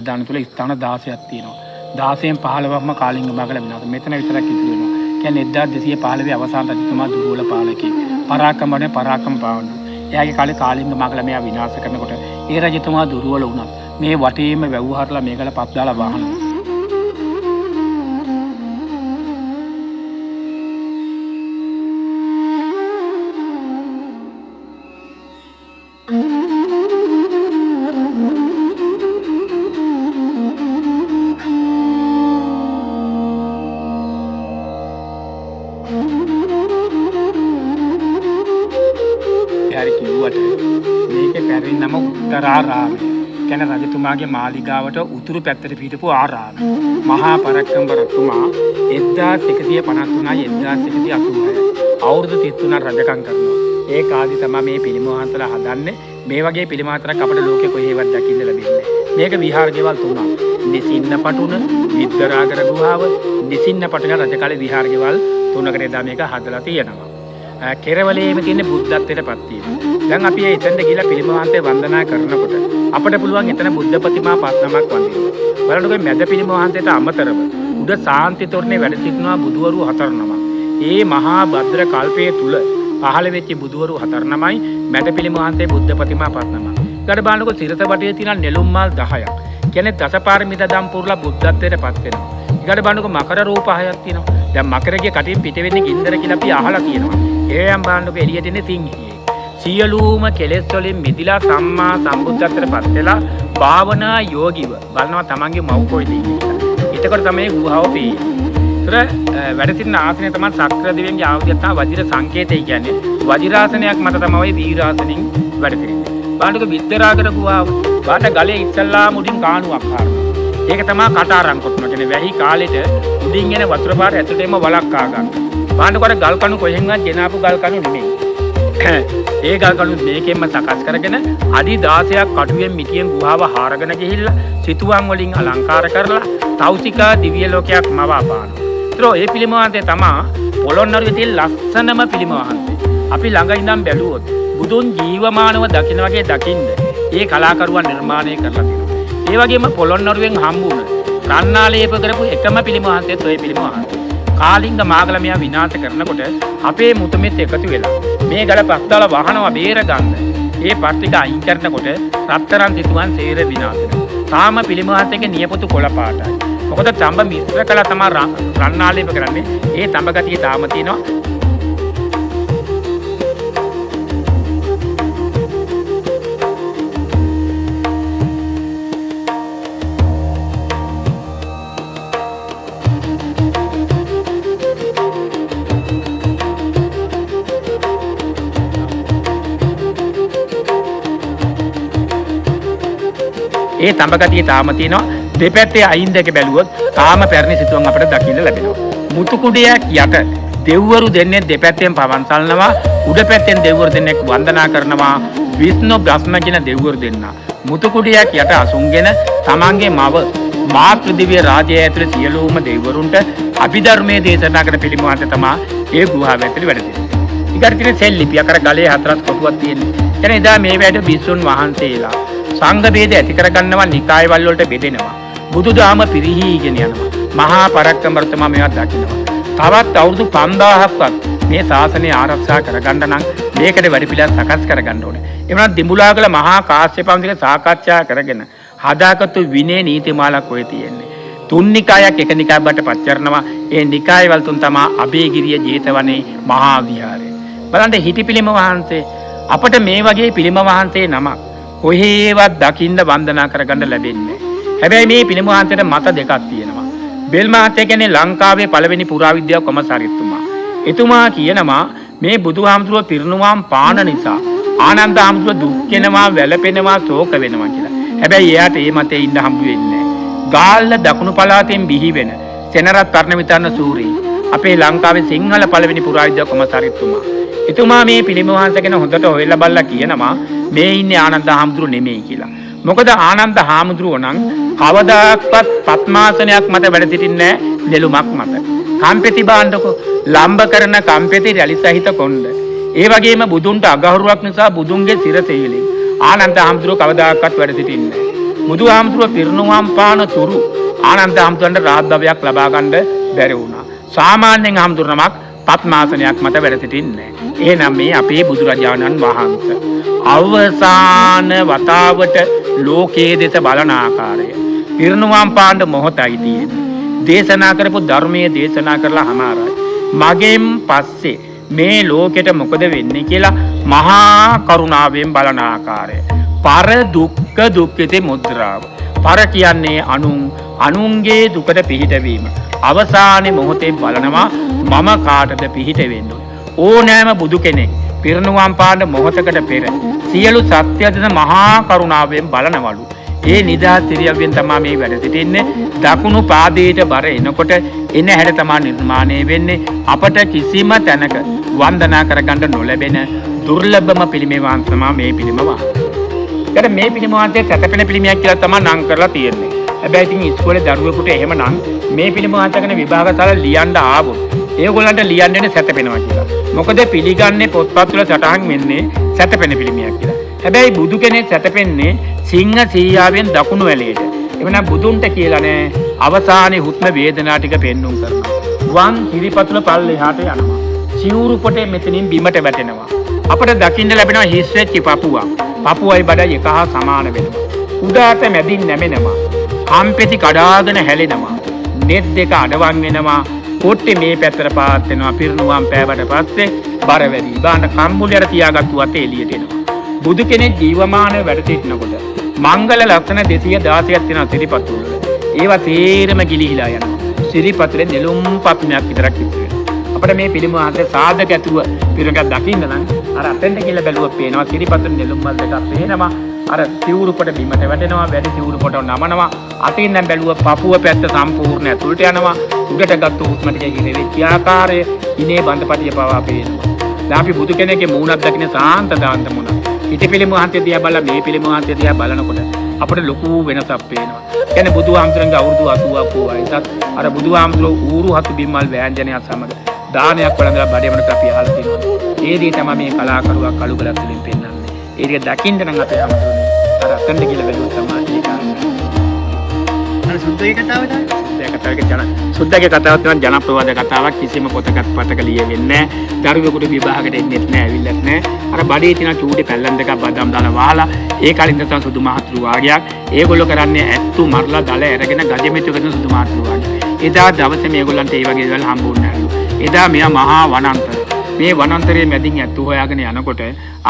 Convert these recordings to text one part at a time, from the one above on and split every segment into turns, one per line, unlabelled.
දාන තුල ස්ථාන 16ක් තියෙනවා. 16න් 15ක්ම කාලිංග මගල වෙනවා. මෙතන විතරක් ඉතුරු වෙනවා. කියන්නේ 1215 අවසාන රජතුමා දුර්වල පාලකයෙක්. පරාක්‍රමනේ පරාක්‍රම පාවන. එයාගේ කාලේ කාලිංග මගල මෙයා විනාශ කරනකොට ඒ රජතුමා දුර්වල වුණා. මේ වටේම වැව්වහරලා මේකල පත් දාලා වහනවා. මේකේ පැරින් නම උත්තරාරාමය. කියන්නේ රජතුමාගේ මාලිගාවට උතුරු පැත්තට පිටපු ආරාමය. මහා පරාක්‍රම රජතුමා 1153යි 1186 අවුරුදු 33 රජකම් කරනවා. ඒ කාලේ තමයි මේ පිළිම වහන්සලා හදන්නේ. මේ වගේ පිළිම හතරක් අපේ ලෝකේ කොහේවත් දකින්න ලැබෙන්නේ නැහැ. මේක විහාර ගෙවල් තුනක්. නිසින්න පටුන, විද්දරාගර ගුහාව, නිසින්න පටුන රජකාලේ විහාර ගෙවල් තුනකට එදා මේක හදලා තියෙනවා. කෙරවලේම තියෙන බුද්ධත්වයට පත් වීම. දැන් අපි එතෙන්ද ගිහලා පිළිම වහන්සේ වන්දනා කරනකොට අපිට පුළුවන් එතන බුද්ධ ප්‍රතිමා 5 නමක් වඳින්න. බලන්නකෝ මැද පිළිම වහන්සේට අමතරව උඩ සාන්ති තොරණේ වැඩ සිටිනවා බුදුවරු 4 නමක්. ඒ මහා භද්‍ර කල්පයේ තුල පහළ වෙච්ච බුදුවරු 4 නමයි මැද පිළිම වහන්සේ බුද්ධ ප්‍රතිමා 5 නමක්. ඊට බලන්නකෝ සිරත වටේ තියෙන නෙළුම් මල් 10ක්. කියන්නේ දසපාරමිතා දම් පුරලා බුද්ධත්වයට පත් වෙනවා. ඊට බලන්නකෝ මකර රූප 6ක් තියෙනවා. දැන් මකරගේ කටින් පිට වෙන්නේ ගින්දර කියලා අපි අහලා තියෙනවා. ඒයන් බලන්නකෝ එළියට එන්නේ සිංහියෙක්. සියලුම කෙලෙස් වලින් මිදිලා සම්මා සම්බුද්ධත්වයට පත් වෙලා භාවනා යෝගීව බලනවා තමන්ගේ මව් කොයිද කියලා. එතකොට තමයි ගුහාව පේන්නේ. ඒතර වැඩ සිටින ආසනය තමයි සක්‍ර දෙවියන්ගේ ආයුධය තමයි වජිර සංකේතය කියන්නේ. වජිරාසනයක් මත තමයි වීරාසනින් වැඩ සිටින්නේ. බලන්නකෝ විද්දරාගර ගුහාව. බාට ගලේ ඉස්සල්ලාම උඩින් කාණුවක් හරනවා. ඒක තමයි කටාරම් කොටනවා. කියන්නේ වැහි කාලෙට උඩින් එන වතුර පාර ඇතුළේම වලක්කා ගන්න. බලන්නකෝ ගල් කණු කොහෙන්වත් ගෙනාපු ගල් කණු නෙමෙයි. ඒ ගල් කණු මේකෙන්ම සකස් කරගෙන අඩි 16ක් කටුවෙන් මිටියෙන් ගුහාව හාරගෙන ගිහිල්ලා සිතුවම් වලින් අලංකාර කරලා තෞසිකා දිව්‍ය ලෝකයක් මවාපානවා. ඒතර ඒ පිළිම වහන්සේ තමයි පොළොන්නරුවේ තියෙන ලස්සනම පිළිම වහන්සේ. අපි ළඟ ඉඳන් බැලුවොත් බුදුන් ජීවමානව දකින්න වගේ දකින්න ඒ කලාකරුවන් නිර්මාණය කරලා තියෙනවා. ඒ වගේම පොළොන්නරුවෙන් හම්බුන රන්නාලේප කරපු එකම පිළිම වහන්සේත් ඔය පිළිම වහන්සේ. කාලිංග මාගල මෙයා විනාශ කරනකොට අපේ මුතුමෙත් එකතු වෙලා මේ ගල පස්දාලා වහනවා බේර ගන්න. ඒ පස් ටික අයින් කරනකොට රත්තරන් සිතුවම් සේර විනාශ වෙනවා. තාම පිළිම වහන්සේගේ නියපොතු කොළ පාටයි. මොකද තඹ මිශ්‍ර කළා තමයි රන්නාලේප කරන්නේ. ඒ තඹ ගතිය තාම තියෙනවා. ඒ තඹගතිය තාම තියෙනවා. දෙපැත්තේ අයින් දෙක බැලුවොත් තාම පැරණි සිතුවම් අපිට දකින්න ලැබෙනවා. මුතු කුඩයක් යට දෙව්වරු දෙන්නේ දෙපැත්තෙන් පවන් සල්නවා. උඩ පැත්තෙන් දෙව්වරු දෙන්නෙක් වන්දනා කරනවා. විෂ්ණු බ්‍රහ්ම කියන දෙව්වරු දෙන්නා. මුතු කුඩයක් යට අසුන්ගෙන තමන්ගේ මව මාතෘ දිව්‍ය රාජ්‍යය ඇතුළේ සියලුම දෙව්වරුන්ට අභිධර්මයේ දේශනා කරන පිළිමවන්ත තමයි ඒ ගුහාව ඇතුළේ වැඩ සිටින්නේ. ඊකට තියෙන සෙල්ලිපි අකර ගලේ හතරක් කොටුවක් තියෙනවා. එතන එදා මේ වැඩ බිස්සුන් වහන්සේලා සංඝ ભેද ඇති කරගන්නවා නිකායවල වලට බෙදෙනවා. බුදුදහම පිරිහීගෙන යනවා. මහා පරාක්‍රම රජතුමා මේවා දකිනවා. තවත් අවුරුදු 5000ක්වත් මේ ශාසනය ආරක්ෂා කරගන්න නම් මේකට වැඩිපිළිවෙල සකස් කරගන්න ඕනේ. එවනම් දිඹුලාගල මහා කාශ්‍යපවන්තික සාකච්ඡා කරගෙන හදාගත්තු විනය නීතිමාලක් ඔය තියෙන්නේ. තුන් නිකායක් එක නිකායකට පත් කරනවා. ඒ නිකායවල තුන් තමයි අබේගිරිය ජේතවනේ මහා විහාරය. බලන්න හිටිපිලිම වහන්සේ අපිට මේ වගේ පිළිම වහන්සේ නමක් කොහේවත් දකින්න වන්දනා කරගන්න ලැබෙන්නේ. හැබැයි මේ පිළිම වහන්සේට මත දෙකක් තියෙනවා. බෙල් මහත්තයා කියන්නේ ලංකාවේ පළවෙනි පුරාවිද්‍යා කොමසාරිස්තුමා. එතුමා කියනවා මේ බුදුහාමුදුරුව පිරිනුවම් පාන නිසා ආනන්ද හාමුදුරුව දුක් වෙනවා, වැළපෙනවා, ශෝක වෙනවා කියලා. හැබැයි එයාට ඒ මතේ ඉන්න හම්බ වෙන්නේ නැහැ. ගාල්ල දකුණු පළාතෙන් බිහි වෙන සෙනරත් පර්ණවිතාන සූරි අපේ ලංකාවේ සිංහල පළවෙනි පුරාවිද්‍යා කොමසාරිස්තුමා. එතුමා මේ පිළිම වහන්සේ ගැන හොඳට හොයලා බලලා කියනවා මේ ඉන්නේ ආනන්ද හාමුදුරුව නෙමෙයි කියලා. මොකද ආනන්ද හාමුදුරුව නම් කවදාක්වත් පත්මාසනයක් මත වැඩ සිටින්නේ නැහැ නෙළුමක් මත. කම්පෙති බාණ්ඩක ලම්බ කරන කම්පෙති රැලි සහිත කොණ්ඩ. ඒ වගේම බුදුන්ට අගෞරවයක් නිසා බුදුන්ගේ සිරසෙයිලි ආනන්ද හාමුදුරුව කවදාක්වත් වැඩ සිටින්නේ නැහැ. බුදුහාමුදුරුවෝ පිරිනුවම් පාන තුරු ආනන්ද හාමුදුරන්ට රාජ්‍යයක් ලබා ගන්න බැරි වුණා. සාමාන්‍යයෙන් හාමුදුරනමක් පත්මාසනයක් මත වැඩ සිටින්නේ. එහෙනම් මේ අපේ බුදුරජාණන් වහන්සේ අවසාන වතාවට ලෝකයේ දෙස බලන ආකාරය පිරිනුවම් පාන්න මොහොතයි තියෙන්නේ. දේශනා කරපු ධර්මයේ දේශනා කරලා හමාරයි. මගෙන් පස්සේ මේ ලෝකෙට මොකද වෙන්නේ කියලා මහා කරුණාවෙන් බලන ආකාරය. පර දුක්ඛ දුක්ඛිතේ මුද්‍රාව. පර කියන්නේ අනුන්ගේ දුකට පිහිටවීම. අවසානයේ මොහොතේ බලනවා මම කාටද පිහිට වෙන්නේ. ඕනෑම බුදු කෙනෙක් පිරිනුවම් පාන්න මොහොතකට පෙර සියලු සත්‍ය දෙන මහා කරුණාවෙන් බලනවලු. ඒ නිදහස් සිරියවෙන් තමයි මේ වැඩ සිටින්නේ. දකුණු පාදයට බර එනකොට එන හැඩ තමයි නිර්මාණය වෙන්නේ. අපට කිසිම තැනක වන්දනා කරගන්න නොලැබෙන දුර්ලභම පිළිමේ වහන්සේ තමයි මේ පිළිම වහන්සේ. ඒකට මේ පිළිම වහන්සේ සැතපෙන පිළිමයක් කියලා තමයි නම් කරලා තියෙන්නේ. හැබැයි ඉතින් ඉස්කෝලේ දරුවෙකුට එහෙමනම් මේ පිළිම වහන්සේ ගැන විභාගశాල ලියන්න ආවොත් ඒගොල්ලන්ට ලියන්නේ සැතපෙනවා කියලා. මොකද පිළිගන්නේ පොත්පත් වල සටහන් වෙන්නේ සැතපෙන පිළිමයක් කියලා. හැබැයි බුදු කෙනෙක් සැතපෙන්නේ සිංහ සීයාවෙන් දකුණු වැලේට. එවනම් බුදුන්ට කියලා නෑ අවසානයේ හුත්ම වේදනා ටික පෙන්눔 කරනවා. වන් හිරිපතුල පල්ලෙහාට යනවා. සිවුරු පොටේ මෙතනින් බිමට වැටෙනවා. අපට දකින්න ලැබෙනවා හිස් වෙච්ච පපුවක්. පපුවයි බඩයි එක හා සමාන වෙනවා. උඩාත මැදින් නැමෙනවා. කම්පෙති කඩාගෙන හැලෙනවා. නෙත් දෙක අඩවන් වෙනවා. කොට්ටේ මේ පැත්තට පාත් වෙනවා. පිරිනුවම් පෑවට පස්සේ බර වැඩි. බාන්න කම්බුලියට තියාගත්තු අත එළියට එනවා. බුදු කෙනෙක් ජීවමානව වැඩ සිටිනකොට මංගල ලක්ෂණ 216ක් තියෙනවා සිරිපතුල් වල. ඒවා තේරම ගිලිහිලා යනවා. සිරිපතුලේ නෙළුම් පත්මයක් විතරක් ඉතුරු වෙනවා. අපිට මේ පිළිම ආන්තේ සාධක ඇතුව පිරක දකින්න නම් අර අතෙන්ට කියලා බැලුවොත් පේනවා සිරිපතුල් නෙළුම් මල් දෙකක් පේනවා. අර සිවුරු කොට බිමට වැටෙනවා. වැඩි සිවුරු කොට නමනවා. අතින් නම් බැලුව පපුව පැත්ත සම්පූර්ණ ඇතුළට යනවා. උඩට ගත්ත හුස්ම ටික ඉරෙච්ච ආකාරය ඉනේ බන්දපටිය පවා පේනවා. දැන් අපි බුදු කෙනෙක්ගේ මූණක් දකින්න සාන්ත දාන්ත මූණ. ඉති පිළිම වහන්සේ දිහා බලලා මේ පිළිම වහන්සේ දිහා බලනකොට අපිට ලොකු වෙනසක් පේනවා. කියන්නේ බුදුහාමුදුරන්ගේ අවුරුදු 80ක් වයසත් අර බුදුහාමුදුරෝ ඌරු හතු බිම්මල් වෑංජනයක් සමග දානයක් වළඳලා බඩේමකට අපි අහලා තියෙනවා. ඒ දේ තමයි මේ කලාකරුවා කළුගලක් වලින් පෙන්වන්නේ. ඒ ටික දකින්න නම් අපේ හැමෝටම අර අතෙන්ද කියලා බැලුවොත් තමයි ඒක. අර සුද්ධගේ කතාවට සුද්ධගේ කතාවක් තමයි ජනප්‍රවාද කතාවක්. කිසිම පොතක පතක ලියවෙන්නේ නැහැ. දරුවෙකුට විභාගයට එන්නෙත් නැහැ, ඇවිල්ලත් නැහැ. අර බඩේ තියෙන චූටි පැල්ලම් දෙකක් බදාම් දාලා වහලා ඒ කලින් තමයි සුදු මහතුරු වාගයක්. ඒගොල්ලෝ කරන්නේ ඇත්තු මරලා දල අරගෙන ගජමෙතු කරන සුදු මහතුරු වාගය. එදා දවසේ මේගොල්ලන්ට ඒ වගේ දේවල් හම්බුන්නේ නැහැ. එදා මෙයා මහා වනාන්තර. මේ වනාන්තරයේ මැදින් ඇත්තු හොයාගෙන යනකොට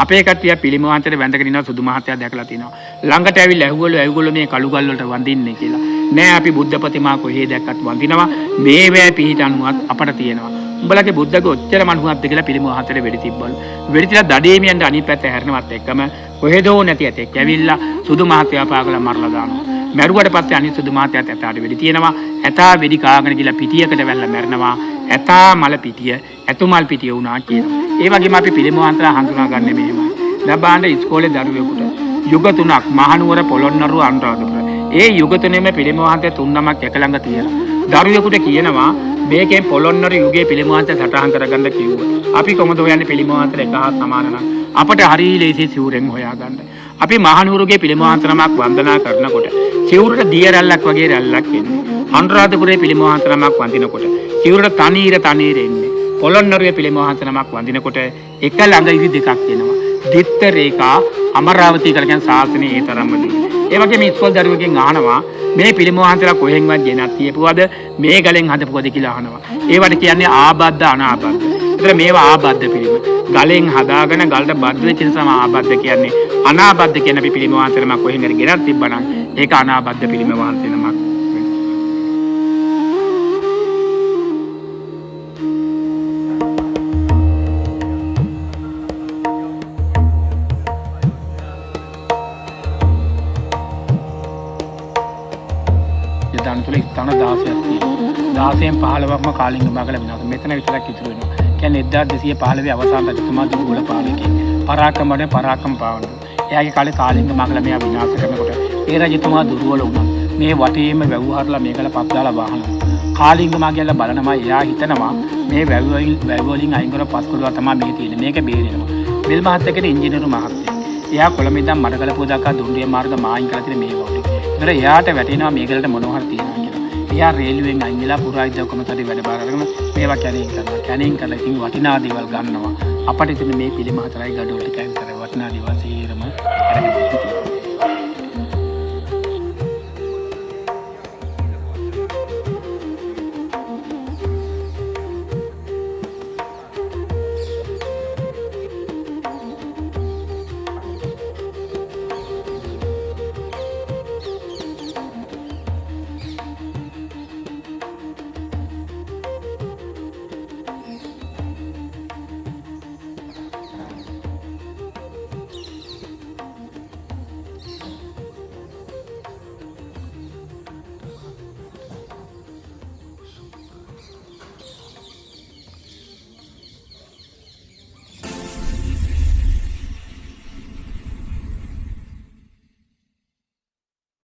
අපේ කට්ටිය පිළිමවන්තයට වැඳගෙන ඉනවා. සුදු මහත්තයා දැකලා තිනවා. ළඟට ඇවිල්ලා ඇහුවලු මේ කළුගල් වලට වඳින්නේ කියලා. නෑ අපි බුද්ධ ප්‍රතිමා කොහේ දැක්කත් වඳිනවා. මේ වේ පිහිටනුවත් අපට තියෙනවා. උඹලගේ බුද්ධගේ ඔච්චර මනුහක්ද කියලා පිළිම හතරේ වෙඩි තිබ්බලු. වෙඩි තියලා දඩේමියන්ට අනිත් පැත්ත හැරෙනවත් එක්කම කොහෙදෝ නැති ඇතෙක් ඇවිල්ලා සුදු මහත්තයා පාගලා මරලා දානවා. මැරුවට පස්සේ අනිත් සුදු මහත්තයාත් ඇතාට වෙඩි තියෙනවා. ඇතා වෙඩි කාගෙන ගිහලා පිටියකට වැල්ලා මැරෙනවා. ඇතා මල පිටිය ඇතුමල් පිටිය වුණා කියනවා. ඒ වගේම අපි පිළිම වහන්සලා හඳුනා ගන්න මෙහෙමයි. ලබාන්න ඉස්කෝලේ දරුවෙකුට යුග 3ක් මහනුවර පොළොන්නරුව අනුරාධපුර. ඒ යුග තුනේම පිළිම වහන්සේ 3 නමක් එක ළඟ තියෙනවා. දරුවෙකුට කියනවා මේකෙන් පොළොන්නරු යුගයේ පිළිම වහන්සේ සටහන් කරගන්න කිව්වා. අපි කොහොමද හොයන්නේ පිළිම වහන්සේ එක හා සමාන නම් අපට හරිය ලේසි සිවුරෙන් හොයාගන්න. අපි මහනුවරගේ පිළිම වහන්සේ නමක් වන්දනා කරනකොට සිවුරට දිය රැල්ලක් වගේ රැල්ලක් එන්නේ. අනුරාධපුරයේ පිළිම වහන්සේ නමක් වඳිනකොට සිවුරට තනීර එන්නේ. පොළොන්නරුවේ පිළිම වහන්සේ නමක් වඳිනකොට එක ළඟ ඉරි දෙකක් එනවා. දිත්ත රේඛා අමරාවතී කරගෙන ශාසනයේ ඒ තරම්ම දිනේ. ඒ වගේ මේ ඉස්කෝල දරුවෙක්ගෙන් අහනවා මේ පිළිම වහන්සේලා කොහෙන්වත් ගෙනත් තියපුවද මේ ගලෙන් හදපුවද කියලා අහනවා. ඒවට කියන්නේ ආබද්ධ අනාබද්ධ. ඒතර මේවා ආබද්ධ පිළිම. ගලෙන් හදාගෙන ගලට බද්ධ වෙච්ච නිසා ආබද්ධ කියන්නේ. අනාබද්ධ කියන අපි පිළිම වහන්සේලා කොහෙන් හරි ගෙනත් තිබ්බනම් ඒක අනාබද්ධ පිළිම වහන්සේ නමක්. තුළ ස්ථාන 16ක් තියෙනවා. 16න් 15ක්ම කාලිංග මගල වෙනවා. මෙතන විතරක් ඉතුරු වෙනවා. කියන්නේ 1215 අවසාන රජතුමා දුගුල පාලකේ. පරාක්‍රමයෙන් පරාක්‍රම පාවන. එයාගේ කාලේ කාලිංග මගල මෙයා විනාශ කරනකොට ඒ රජතුමා දුර්වල වුණා. මේ වටේම වැව්හරලා මේකල පත් දාලා වහනවා. කාලිංග මගල බලනවා එයා හිතනවා මේ වැව් වලින් අයින් කර පස්කොළුව තමයි මේ තියෙන්නේ. මේක බේරෙනවා. බෙල් මහත්තයාගේ ඉංජිනේරු මහත්තයා. එයා කොළඹ ඉඳන් මඩකලපුව දක්වා දුම්රිය මාර්ග මායින් කරලා තියෙන මේ වගේ. ඒතර එයාට වැටෙනවා මේකලට මොනවා හරි තියෙනවා කියලා. එයා රේලුවෙන් අයින් වෙලා පුරාවිද්‍යා කොමසාරි වැඩ බාර අරගෙන මේවා කැණින් කරනවා. කැණින් කරලා ඉතින් වටිනා දේවල් ගන්නවා. අපිට ඉතින් මේ පිළිම හතරයි gadol ටිකයි විතර වටිනා දේවල් සීරම අරගෙන තියෙනවා.